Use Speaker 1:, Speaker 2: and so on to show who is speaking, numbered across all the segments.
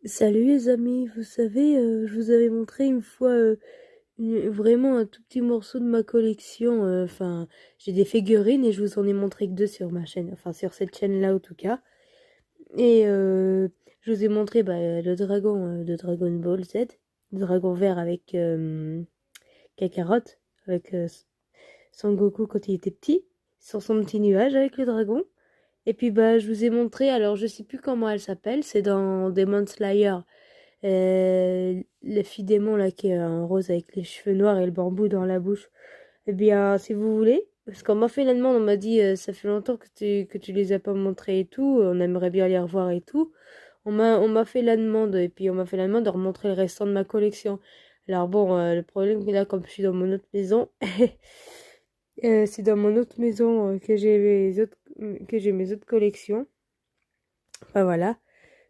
Speaker 1: Salut les amis, vous savez, je vous avais montré une fois vraiment un tout petit morceau de ma collection. Enfin, j'ai des figurines et je vous en ai montré que deux sur ma chaîne, enfin sur cette chaîne-là en tout cas. Et je vous ai montré le dragon de Dragon Ball Z, le dragon vert avec Kakarot, avec Son Goku quand il était petit, sur son petit nuage avec le dragon. Et puis je vous ai montré, alors je sais plus comment elle s'appelle, c'est dans Demon Slayer. La fille démon là qui est en rose avec les cheveux noirs et le bambou dans la bouche. Eh bien, si vous voulez, parce qu'on m'a fait la demande, on m'a dit ça fait longtemps que tu les as pas montrés et tout, on aimerait bien les revoir et tout. On m'a fait la demande et puis on m'a fait la demande de remontrer le restant de ma collection. Alors bon, le problème c'est là comme je suis dans mon autre maison, c'est dans mon autre maison que j'ai mes autres collections. Enfin voilà,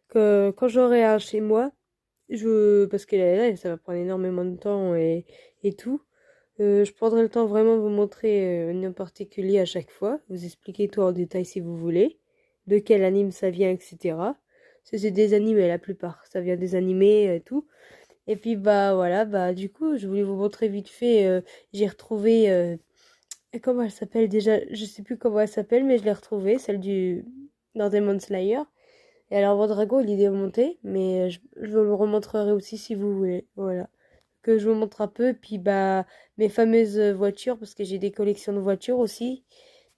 Speaker 1: que quand j'aurai un chez moi. Parce que là, ça va prendre énormément de temps et tout. Je prendrai le temps vraiment de vous montrer une en particulier à chaque fois, vous expliquer tout en détail si vous voulez, de quel anime ça vient, etc. C'est des animés la plupart, ça vient des animés et tout. Et puis voilà, du coup, je voulais vous montrer vite fait, j'ai retrouvé, comment elle s'appelle déjà? Je sais plus comment elle s'appelle, mais je l'ai retrouvée, celle du dans Demon Slayer. Et alors, votre dragon, il est démonté, mais je vous le remontrerai aussi si vous voulez. Voilà. Que je vous montre un peu. Puis, mes fameuses voitures, parce que j'ai des collections de voitures aussi,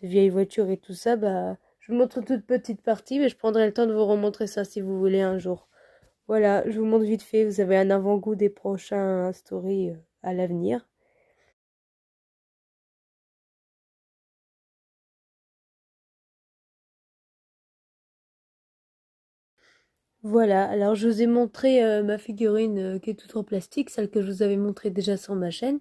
Speaker 1: de vieilles voitures et tout ça, je vous montre toute petite partie, mais je prendrai le temps de vous remontrer ça si vous voulez un jour. Voilà, je vous montre vite fait. Vous avez un avant-goût des prochains stories à l'avenir. Voilà, alors je vous ai montré ma figurine qui est toute en plastique, celle que je vous avais montrée déjà sur ma chaîne.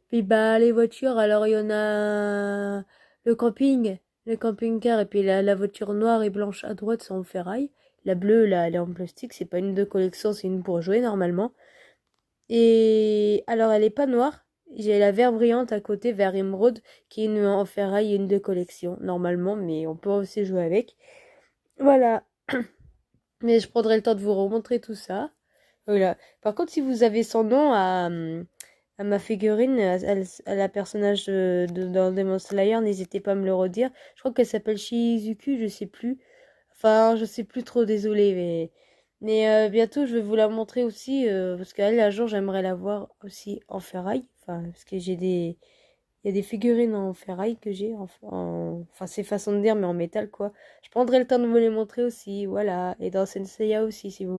Speaker 1: Puis les voitures, alors il y en a le camping, le camping-car, et puis la voiture noire et blanche à droite, c'est en ferraille. La bleue, là, elle est en plastique, c'est pas une de collection, c'est une pour jouer normalement. Et alors elle est pas noire, j'ai la vert brillante à côté, vert émeraude, qui est une en ferraille et une de collection normalement, mais on peut aussi jouer avec. Voilà, mais je prendrai le temps de vous remontrer tout ça. Voilà. Par contre, si vous avez son nom à ma figurine, à la personnage dans Demon Slayer, n'hésitez pas à me le redire. Je crois qu'elle s'appelle Shizuku, je sais plus. Enfin, je sais plus trop, désolée. Mais bientôt, je vais vous la montrer aussi, parce qu'elle, un jour, j'aimerais la voir aussi en ferraille. Enfin, parce que il y a des figurines en ferraille que j'ai, enfin, c'est façon de dire, mais en métal, quoi. Je prendrai le temps de vous les montrer aussi, voilà. Et dans Senseiya aussi, si vous